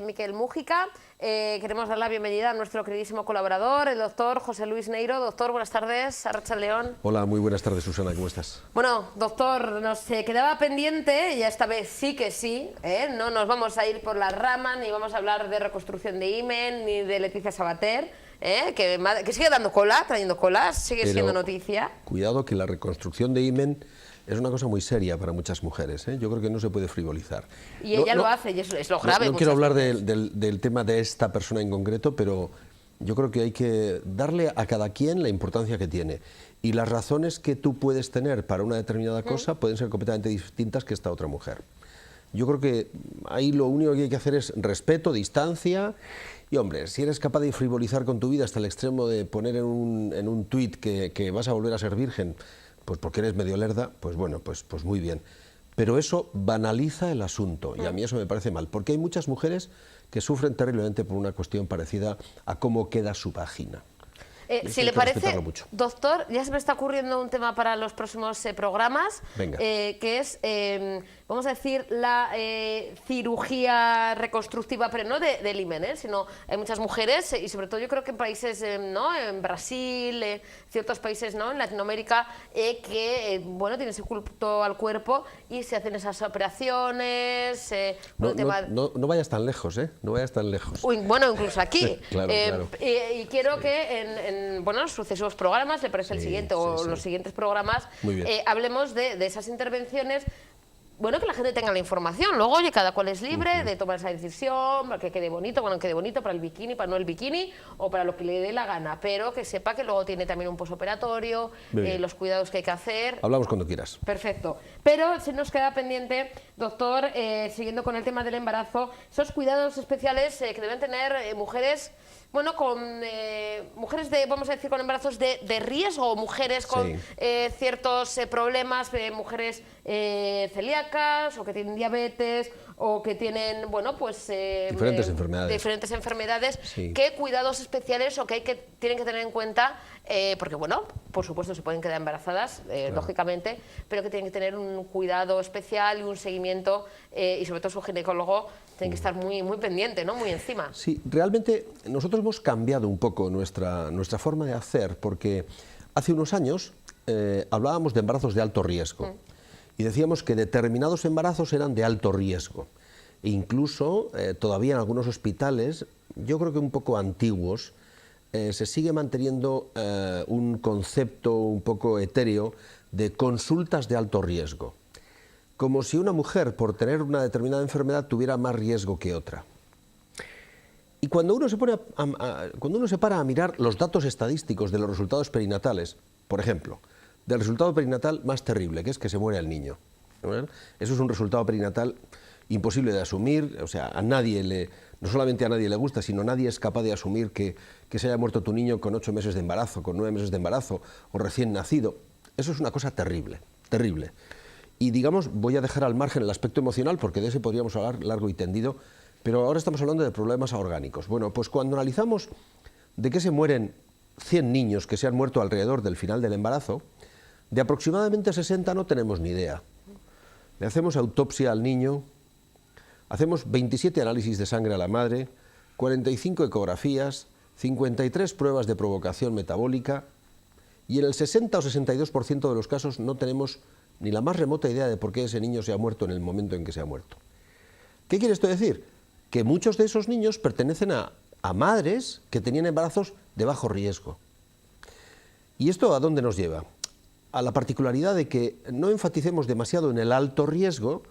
Miquel Mújica. Queremos dar la bienvenida a nuestro queridísimo colaborador, el doctor José Luis Neiro. Doctor, buenas tardes, Arratsaldeon. Hola, muy buenas tardes, Susana, ¿cómo estás? Bueno, doctor, nos quedaba pendiente, y esta vez sí que sí, no nos vamos a ir por las ramas, ni vamos a hablar de reconstrucción de Imen, ni de Leticia Sabater, que sigue dando cola, trayendo colas, sigue siendo noticia. Cuidado, que la reconstrucción de Imen es una cosa muy seria para muchas mujeres, ¿eh? Yo creo que no se puede frivolizar. Y ella lo hace, y es lo grave. No quiero hablar del tema de esta persona en concreto, pero yo creo que hay que darle a cada quien la importancia que tiene. Y las razones que tú puedes tener para una determinada cosa pueden ser completamente distintas que esta otra mujer. Yo creo que ahí lo único que hay que hacer es respeto, distancia. Y hombre, si eres capaz de frivolizar con tu vida hasta el extremo de poner en un tuit que vas a volver a ser virgen, pues porque eres medio lerda, pues bueno, pues muy bien. Pero eso banaliza el asunto, y a mí eso me parece mal, porque hay muchas mujeres que sufren terriblemente por una cuestión parecida a cómo queda su vagina. Si le parece, doctor, ya se me está ocurriendo un tema para los próximos programas, que es, vamos a decir, la cirugía reconstructiva, pero no del Imen, sino hay muchas mujeres, y sobre todo yo creo que en países, en Brasil, ciertos países, en Latinoamérica, que bueno, tienen ese culto al cuerpo y se hacen esas operaciones. No vayas tan lejos, no vayas tan lejos. Uy, bueno, incluso aquí. Claro. Y quiero que en sucesivos programas, le parece el siguiente o los siguientes programas, hablemos de esas intervenciones. Bueno, que la gente tenga la información. Luego, oye, cada cual es libre de tomar esa decisión, para que quede bonito, bueno, quede bonito para el bikini, para no el bikini, o para lo que le dé la gana, pero que sepa que luego tiene también un posoperatorio, los cuidados que hay que hacer. Hablamos cuando quieras. Perfecto. Pero se nos queda pendiente, doctor, siguiendo con el tema del embarazo, esos cuidados especiales que deben tener mujeres, bueno, mujeres vamos a decir, con embarazos de riesgo, mujeres con ciertos problemas, mujeres celíacas, o que tienen diabetes, o que tienen, bueno, pues diferentes enfermedades. ¿Qué cuidados especiales o qué tienen que tener en cuenta? Porque, bueno, por supuesto se pueden quedar embarazadas, lógicamente, pero que tienen que tener un cuidado especial y un seguimiento, y sobre todo su ginecólogo tiene que estar muy pendiente, muy encima. Sí, realmente nosotros hemos cambiado un poco nuestra forma de hacer, porque hace unos años hablábamos de embarazos de alto riesgo y decíamos que determinados embarazos eran de alto riesgo. E incluso todavía en algunos hospitales, yo creo que un poco antiguos, se sigue manteniendo un concepto un poco etéreo de consultas de alto riesgo, como si una mujer, por tener una determinada enfermedad, tuviera más riesgo que otra. Y cuando uno se para a mirar los datos estadísticos de los resultados perinatales, por ejemplo, del resultado perinatal más terrible, que es que se muere el niño, ¿no? Eso es un resultado perinatal imposible de asumir, o sea, no solamente a nadie le gusta, sino nadie es capaz de asumir que se haya muerto tu niño con 8 meses de embarazo, con 9 meses de embarazo, o recién nacido. Eso es una cosa terrible, terrible. Y digamos, voy a dejar al margen el aspecto emocional, porque de ese podríamos hablar largo y tendido, pero ahora estamos hablando de problemas orgánicos. Bueno, pues cuando analizamos de qué se mueren 100 niños que se han muerto alrededor del final del embarazo, de aproximadamente 60 no tenemos ni idea. Le hacemos autopsia al niño, hacemos 27 análisis de sangre a la madre, 45 ecografías, 53 pruebas de provocación metabólica, y en el 60 o 62% de los casos no tenemos ni la más remota idea de por qué ese niño se ha muerto en el momento en que se ha muerto. ¿Qué quiere esto decir? Que muchos de esos niños pertenecen a madres que tenían embarazos de bajo riesgo. ¿Y esto a dónde nos lleva? A la particularidad de que no enfaticemos demasiado en el alto riesgo,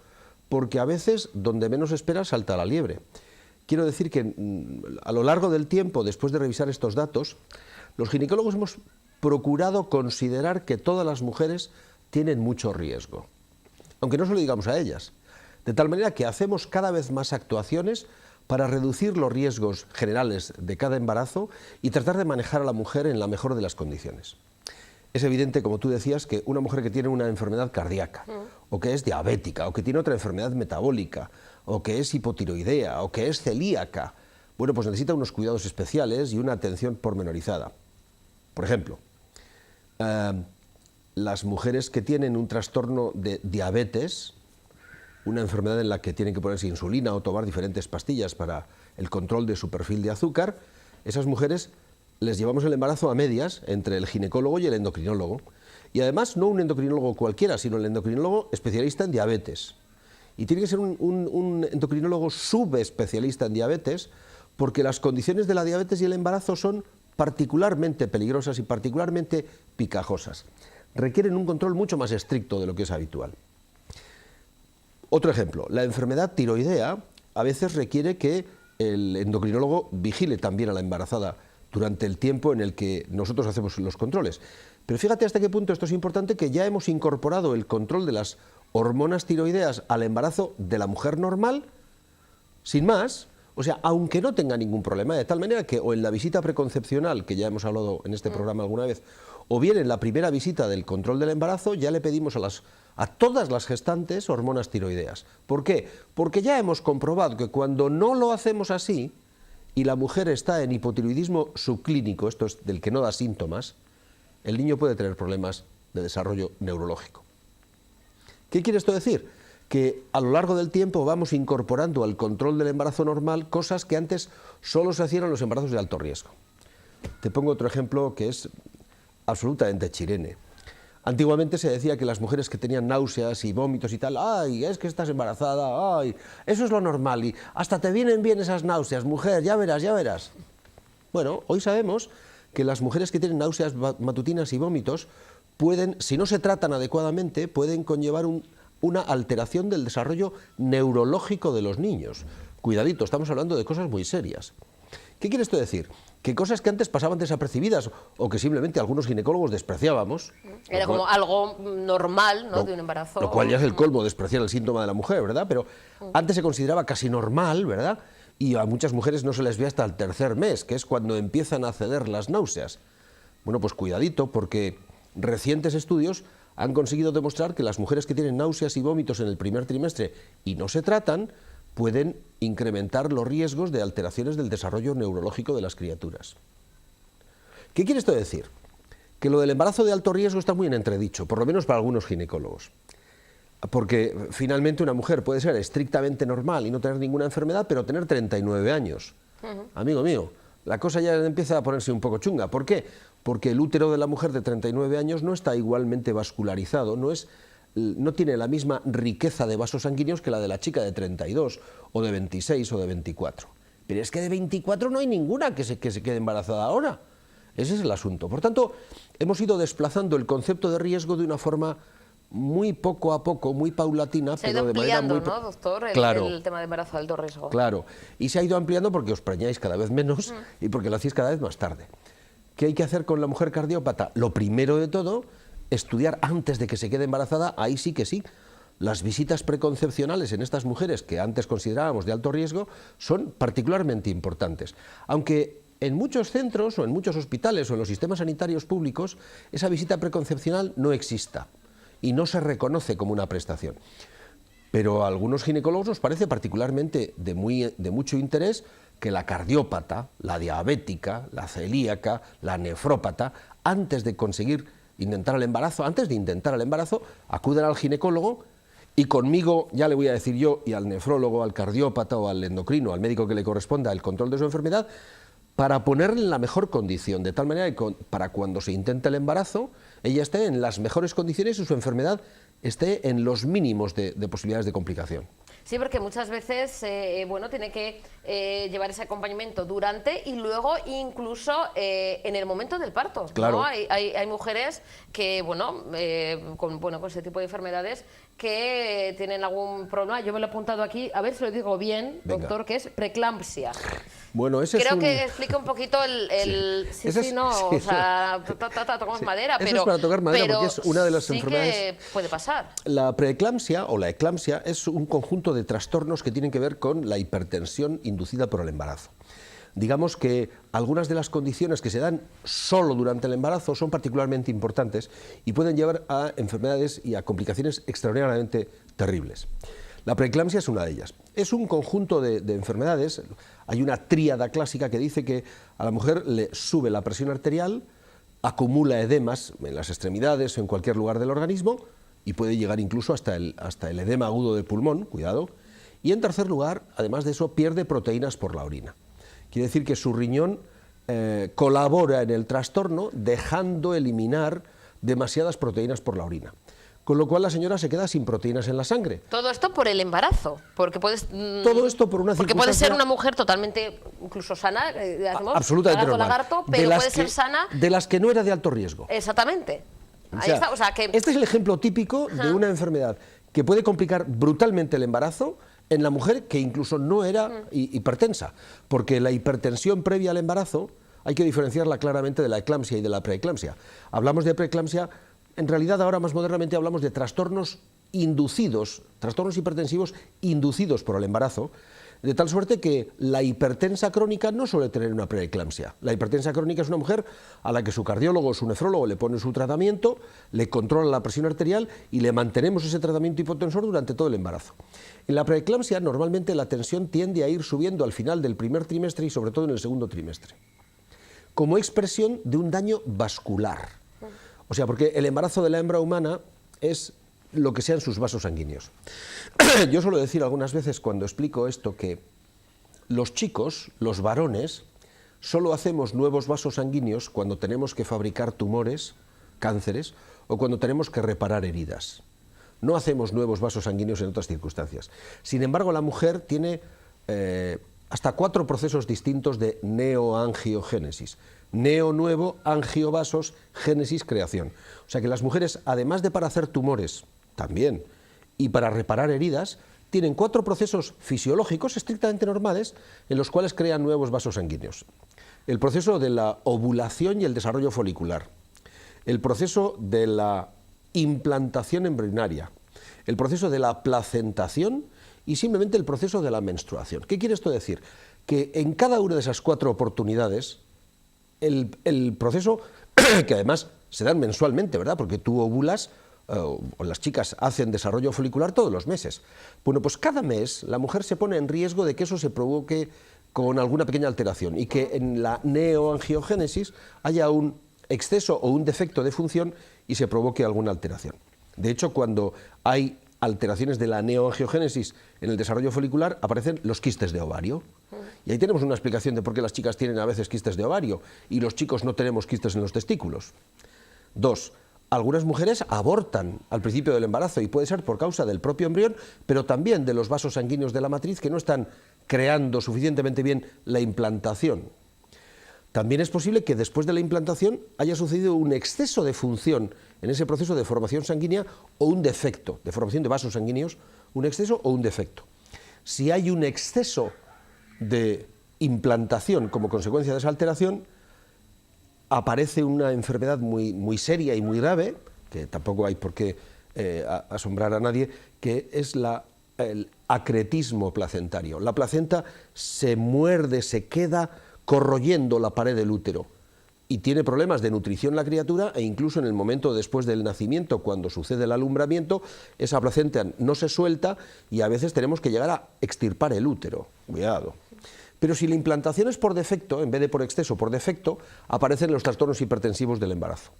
porque a veces donde menos esperas salta la liebre. Quiero decir que a lo largo del tiempo, después de revisar estos datos, los ginecólogos hemos procurado considerar que todas las mujeres tienen mucho riesgo, aunque no se lo digamos a ellas, de tal manera que hacemos cada vez más actuaciones para reducir los riesgos generales de cada embarazo y tratar de manejar a la mujer en la mejor de las condiciones. Es evidente, como tú decías, que una mujer que tiene una enfermedad cardíaca, o que es diabética, o que tiene otra enfermedad metabólica, o que es hipotiroidea, o que es celíaca, bueno, pues necesita unos cuidados especiales y una atención pormenorizada. Por ejemplo, las mujeres que tienen un trastorno de diabetes una enfermedad en la que tienen que ponerse insulina o tomar diferentes pastillas para el control de su perfil de azúcar, esas mujeres les llevamos el embarazo a medias entre el ginecólogo y el endocrinólogo. Y además no un endocrinólogo cualquiera, sino el endocrinólogo especialista en diabetes. Y tiene que ser un endocrinólogo subespecialista en diabetes, porque las condiciones de la diabetes y el embarazo son particularmente peligrosas y particularmente picajosas. Requieren un control mucho más estricto de lo que es habitual. Otro ejemplo, la enfermedad tiroidea a veces requiere que el endocrinólogo vigile también a la embarazada durante el tiempo en el que nosotros hacemos los controles. Pero fíjate hasta qué punto esto es importante, que ya hemos incorporado el control de las hormonas tiroideas al embarazo de la mujer normal, sin más, o sea, aunque no tenga ningún problema, de tal manera que o en la visita preconcepcional, que ya hemos hablado en este programa alguna vez, o bien en la primera visita del control del embarazo, ya le pedimos a todas las gestantes hormonas tiroideas. ¿Por qué? Porque ya hemos comprobado que cuando no lo hacemos así, y la mujer está en hipotiroidismo subclínico, esto es del que no da síntomas, el niño puede tener problemas de desarrollo neurológico. ¿Qué quiere esto decir? Que a lo largo del tiempo vamos incorporando al control del embarazo normal cosas que antes solo se hacían en los embarazos de alto riesgo. Te pongo otro ejemplo que es absolutamente chirene. Antiguamente se decía que las mujeres que tenían náuseas y vómitos y tal, ¡ay, es que estás embarazada! ¡Ay, eso es lo normal! Y hasta te vienen bien esas náuseas, mujer, ya verás, ya verás. Bueno, hoy sabemos que las mujeres que tienen náuseas matutinas y vómitos pueden, si no se tratan adecuadamente, pueden conllevar una alteración del desarrollo neurológico de los niños. Cuidadito, estamos hablando de cosas muy serias. ¿Qué quiere esto decir? Que cosas que antes pasaban desapercibidas o que simplemente algunos ginecólogos despreciábamos. Era como algo normal, ¿no?, de un embarazo. Lo cual ya es el colmo, despreciar el síntoma de la mujer, ¿verdad? Pero antes se consideraba casi normal, ¿verdad? Y a muchas mujeres no se les ve hasta el tercer mes, que es cuando empiezan a ceder las náuseas. Bueno, pues cuidadito, porque recientes estudios han conseguido demostrar que las mujeres que tienen náuseas y vómitos en el primer trimestre y no se tratan, pueden incrementar los riesgos de alteraciones del desarrollo neurológico de las criaturas. ¿Qué quiere esto decir? Que lo del embarazo de alto riesgo está muy en entredicho, por lo menos para algunos ginecólogos. Porque finalmente una mujer puede ser estrictamente normal y no tener ninguna enfermedad, pero tener 39 años. Amigo mío, la cosa ya empieza a ponerse un poco chunga. ¿Por qué? Porque el útero de la mujer de 39 años no está igualmente vascularizado, no tiene la misma riqueza de vasos sanguíneos que la de la chica de 32, o de 26, o de 24. Pero es que de 24 no hay ninguna que se quede embarazada ahora. Ese es el asunto. Por tanto, hemos ido desplazando el concepto de riesgo de una forma muy poco a poco, muy paulatina, se ha ido pero de manera ampliando, muy... ¿no, doctor? Claro. El tema de embarazo de alto riesgo. Claro, y se ha ido ampliando porque os preñáis cada vez menos y porque lo hacéis cada vez más tarde. ¿Qué hay que hacer con la mujer cardiópata? Lo primero de todo, estudiar antes de que se quede embarazada, ahí sí que sí. Las visitas preconcepcionales en estas mujeres que antes considerábamos de alto riesgo son particularmente importantes. Aunque en muchos centros o en muchos hospitales o en los sistemas sanitarios públicos esa visita preconcepcional no exista y no se reconoce como una prestación. Pero a algunos ginecólogos nos parece particularmente de mucho interés que la cardiópata, la diabética, la celíaca, la nefrópata, antes de intentar el embarazo, acudan al ginecólogo y conmigo, ya le voy a decir yo, y al nefrólogo, al cardiópata o al endocrino, al médico que le corresponda el control de su enfermedad, para ponerle en la mejor condición, de tal manera que para cuando se intente el embarazo, ella esté en las mejores condiciones y su enfermedad esté en los mínimos de posibilidades de complicación. Sí, porque muchas veces tiene que llevar ese acompañamiento durante y luego incluso en el momento del parto. Claro. ¿No? Hay mujeres que, con ese tipo de enfermedades que tienen algún problema. Yo me lo he apuntado aquí, a ver si lo digo bien, Venga. Doctor, que es preeclampsia. Bueno, ese Creo es que explica un poquito tocamos madera, eso pero es para tocar madera porque es una de las sí enfermedades. que puede pasar. La preeclampsia o la eclampsia es un conjunto de trastornos que tienen que ver con la hipertensión inducida por el embarazo. Digamos que algunas de las condiciones que se dan solo durante el embarazo son particularmente importantes y pueden llevar a enfermedades y a complicaciones extraordinariamente terribles. La preeclampsia es una de ellas. Es un conjunto de enfermedades. Hay una tríada clásica que dice que a la mujer le sube la presión arterial, acumula edemas en las extremidades o en cualquier lugar del organismo y puede llegar incluso hasta el edema agudo del pulmón, cuidado. Y en tercer lugar, además de eso, pierde proteínas por la orina. Quiere decir que su riñón colabora en el trastorno dejando eliminar demasiadas proteínas por la orina. Con lo cual la señora se queda sin proteínas en la sangre. Todo esto por el embarazo, porque puedes... Todo esto por una porque puede ser una mujer totalmente, incluso sana, absolutamente normal, lagarto, pero puede ser sana... De las que no era de alto riesgo. Exactamente. Ahí está. O sea, que... Este es el ejemplo típico de una enfermedad que puede complicar brutalmente el embarazo en la mujer que incluso no era hipertensa, porque la hipertensión previa al embarazo hay que diferenciarla claramente de la eclampsia y de la preeclampsia. Hablamos de preeclampsia, en realidad ahora más modernamente hablamos de trastornos inducidos, trastornos hipertensivos inducidos por el embarazo, de tal suerte que la hipertensa crónica no suele tener una preeclampsia. La hipertensa crónica es una mujer a la que su cardiólogo o su nefrólogo le pone su tratamiento, le controla la presión arterial y le mantenemos ese tratamiento hipotensor durante todo el embarazo. En la preeclampsia normalmente la tensión tiende a ir subiendo al final del primer trimestre y sobre todo en el segundo trimestre, como expresión de un daño vascular. O sea, porque el embarazo de la hembra humana es lo que sean sus vasos sanguíneos. Yo suelo decir algunas veces cuando explico esto que los chicos, los varones, solo hacemos nuevos vasos sanguíneos cuando tenemos que fabricar tumores, cánceres, o cuando tenemos que reparar heridas. No hacemos nuevos vasos sanguíneos en otras circunstancias. Sin embargo, la mujer tiene hasta 4 procesos distintos de neoangiogénesis. Neo, nuevo, angiovasos, génesis, creación. O sea que las mujeres, además de para hacer tumores, también, y para reparar heridas, tienen 4 procesos fisiológicos estrictamente normales en los cuales crean nuevos vasos sanguíneos. El proceso de la ovulación y el desarrollo folicular, el proceso de la implantación embrionaria, el proceso de la placentación y simplemente el proceso de la menstruación. ¿Qué quiere esto decir? Que en cada una de esas 4 oportunidades, el proceso, que además se dan mensualmente, ¿verdad? Porque tú ovulas, o las chicas hacen desarrollo folicular todos los meses. Bueno, pues cada mes la mujer se pone en riesgo de que eso se provoque con alguna pequeña alteración y que en la neoangiogénesis haya un exceso o un defecto de función y se provoque alguna alteración. De hecho, cuando hay alteraciones de la neoangiogénesis en el desarrollo folicular, aparecen los quistes de ovario. Y ahí tenemos una explicación de por qué las chicas tienen a veces quistes de ovario y los chicos no tenemos quistes en los testículos. 2. Algunas mujeres abortan al principio del embarazo y puede ser por causa del propio embrión, pero también de los vasos sanguíneos de la matriz que no están creando suficientemente bien la implantación. También es posible que después de la implantación haya sucedido un exceso de función en ese proceso de formación sanguínea o un defecto de formación de vasos sanguíneos, un exceso o un defecto. Si hay un exceso de implantación como consecuencia de esa alteración, aparece una enfermedad muy seria y muy grave, que tampoco hay por qué asombrar a nadie, que es el acretismo placentario. La placenta se muerde, se queda corroyendo la pared del útero y tiene problemas de nutrición la criatura e incluso en el momento después del nacimiento, cuando sucede el alumbramiento, esa placenta no se suelta y a veces tenemos que llegar a extirpar el útero. Cuidado. Pero si la implantación es por defecto, en vez de por exceso, por defecto, aparecen los trastornos hipertensivos del embarazo.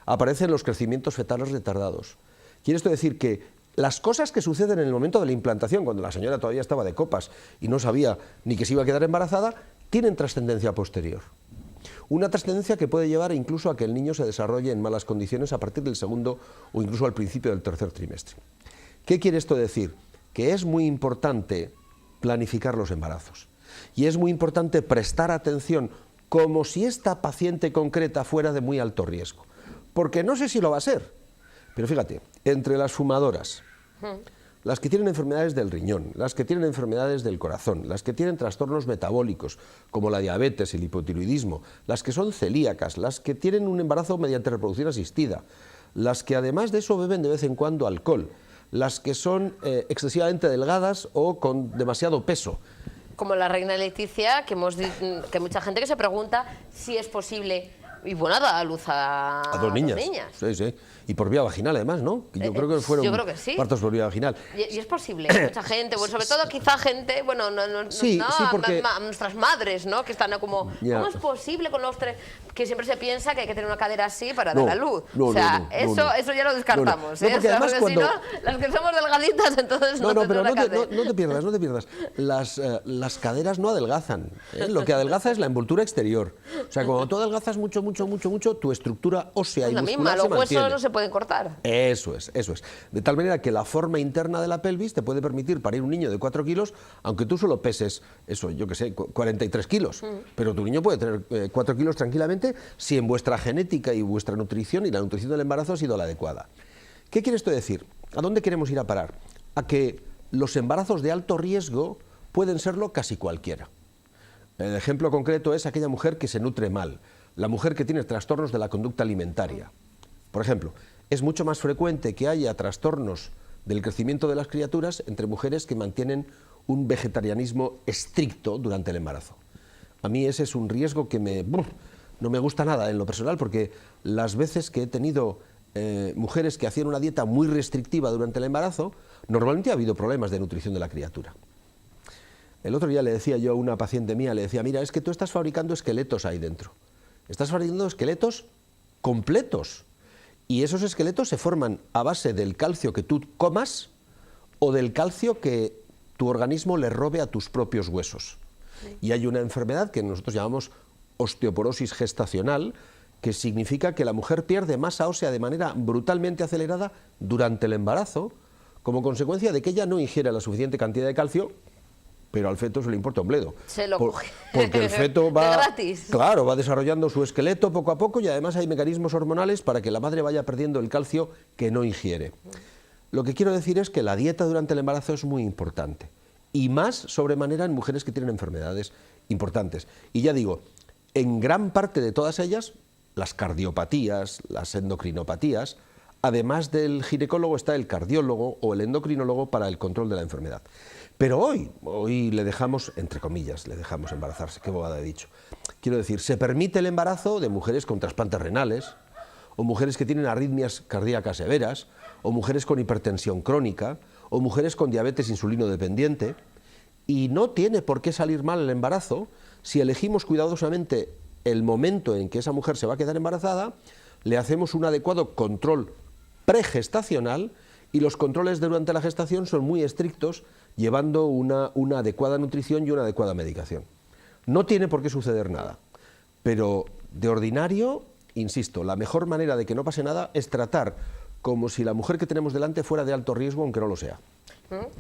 Aparecen los crecimientos fetales retardados. Quiere esto decir que las cosas que suceden en el momento de la implantación, cuando la señora todavía estaba de copas y no sabía ni que se iba a quedar embarazada, tienen trascendencia posterior. Una trascendencia que puede llevar incluso a que el niño se desarrolle en malas condiciones a partir del segundo o incluso al principio del tercer trimestre. ¿Qué quiere esto decir? Que es muy importante planificar los embarazos. Y es muy importante prestar atención como si esta paciente concreta fuera de muy alto riesgo. Porque no sé si lo va a ser, pero fíjate, entre las fumadoras, las que tienen enfermedades del riñón, las que tienen enfermedades del corazón, las que tienen trastornos metabólicos, como la diabetes, el hipotiroidismo, las que son celíacas, las que tienen un embarazo mediante reproducción asistida, las que además de eso beben de vez en cuando alcohol, las que son excesivamente delgadas o con demasiado peso. Como la reina Leticia, que mucha gente que se pregunta si es posible, y bueno, da a luz a 2 niñas. niñas. Sí, sí. Y por vía vaginal, además, ¿no? Yo creo que fueron yo creo que sí. partos por vía vaginal. Y es posible, mucha gente, bueno, sobre todo quizá gente, bueno, Sí, sí, porque... nuestras madres, ¿no? Que están como, Ya. ¿cómo es posible con los tres? Que siempre se piensa que hay que tener una cadera así para dar a luz. No, o sea, no, no. eso ya lo descartamos. No, porque además porque cuando... si no, las que somos delgaditas, entonces no, No, tenemos pero una cadera. no te pierdas, no te pierdas. Las caderas no adelgazan, ¿eh? Lo que adelgaza es la envoltura exterior. O sea, cuando tú adelgazas mucho, tu estructura ósea Es y la muscular misma, los se mantiene. huesos no se pueden cortar. Eso es, eso es. De tal manera que la forma interna de la pelvis te puede permitir parir un niño de 4 kilos, aunque tú solo peses, eso, yo qué sé, 43 kilos. Pero tu niño puede tener 4 kilos tranquilamente si en vuestra genética y vuestra nutrición y la nutrición del embarazo ha sido la adecuada. ¿Qué quiere esto decir? ¿A dónde queremos ir a parar? A que los embarazos de alto riesgo pueden serlo casi cualquiera. El ejemplo concreto es aquella mujer que se nutre mal, la mujer que tiene trastornos de la conducta alimentaria. Por ejemplo, es mucho más frecuente que haya trastornos del crecimiento de las criaturas entre mujeres que mantienen un vegetarianismo estricto durante el embarazo. A mí ese es un riesgo que no me gusta nada en lo personal, porque las veces que he tenido mujeres que hacían una dieta muy restrictiva durante el embarazo, normalmente ha habido problemas de nutrición de la criatura. El otro día le decía yo a una paciente mía, le decía, mira, es que tú estás fabricando esqueletos ahí dentro. Estás fabricando esqueletos completos. Y esos esqueletos se forman a base del calcio que tú comas o del calcio que tu organismo le robe a tus propios huesos. Y hay una enfermedad que nosotros llamamos osteoporosis gestacional, que significa que la mujer pierde masa ósea de manera brutalmente acelerada durante el embarazo, como consecuencia de que ella no ingiere la suficiente cantidad de calcio, pero al feto se le importa un bledo. Se lo coge. Porque el feto va, de gratis. Claro, va desarrollando su esqueleto poco a poco y además hay mecanismos hormonales para que la madre vaya perdiendo el calcio que no ingiere. Lo que quiero decir es que la dieta durante el embarazo es muy importante y más sobremanera en mujeres que tienen enfermedades importantes. Y ya digo, en gran parte de todas ellas, las cardiopatías, las endocrinopatías, además del ginecólogo está el cardiólogo o el endocrinólogo para el control de la enfermedad. Pero hoy le dejamos, entre comillas, le dejamos embarazarse, qué bobada he dicho. Quiero decir, se permite el embarazo de mujeres con trasplantes renales, o mujeres que tienen arritmias cardíacas severas, o mujeres con hipertensión crónica, o mujeres con diabetes insulino dependiente, y no tiene por qué salir mal el embarazo si elegimos cuidadosamente el momento en que esa mujer se va a quedar embarazada, le hacemos un adecuado control pregestacional y los controles durante la gestación son muy estrictos, llevando una adecuada nutrición y una adecuada medicación. No tiene por qué suceder nada, pero de ordinario, insisto, la mejor manera de que no pase nada es tratar como si la mujer que tenemos delante fuera de alto riesgo, aunque no lo sea.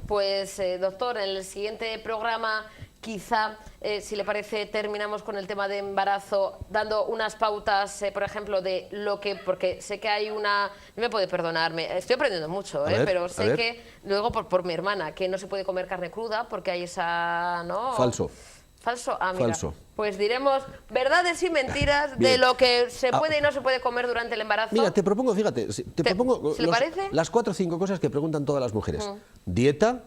Pues, doctor, en el siguiente programa, quizá, si le parece, terminamos con el tema de embarazo, dando unas pautas, por ejemplo, de lo que, porque sé que hay una, no me puede perdonarme, estoy aprendiendo mucho, pero sé que, luego por mi hermana, que no se puede comer carne cruda, porque hay esa, ¿no? Falso. Falso, mira, Falso. Pues diremos verdades y mentiras de lo que se puede y no se puede comer durante el embarazo. Mira, te propongo, fíjate, te propongo ¿le parece? las 4 o 5 cosas que preguntan todas las mujeres. Dieta,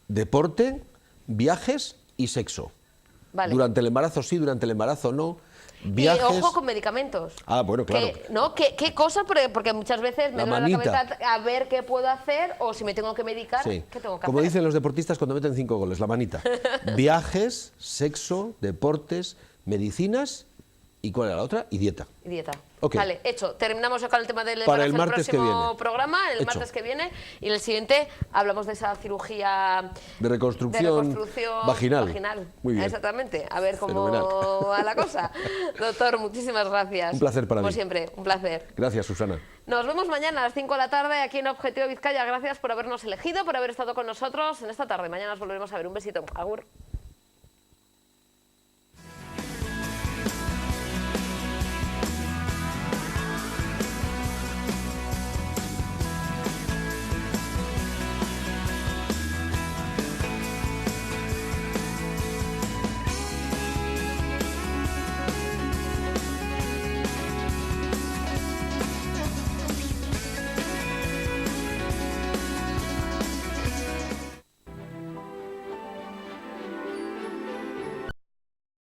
deporte, viajes y sexo. Vale. Durante el embarazo sí, durante el embarazo no. Viajes... Y ojo con medicamentos. Ah, bueno, claro. ¿Qué cosa? Porque muchas veces me duele la cabeza a ver qué puedo hacer o si me tengo que medicar, sí. ¿qué tengo que Como hacer? dicen los deportistas cuando meten 5 goles, la manita. Viajes, sexo, deportes, medicinas y ¿cuál era la otra? Y dieta. Y dieta. Okay. Vale, hecho. Terminamos con el tema del Para embarazo el martes próximo que viene. programa, el Hecho. martes que viene. Y en el siguiente hablamos de esa cirugía de reconstrucción vaginal. Muy bien. Exactamente. A ver cómo Fenomenal. va la cosa. Doctor, muchísimas gracias. Un placer para mí. Como siempre, un placer. Gracias, Susana. Nos vemos mañana a las 5 de la tarde aquí en Objetivo Vizcaya. Gracias por habernos elegido, por haber estado con nosotros en esta tarde. Mañana nos volveremos a ver. Un besito. Agur.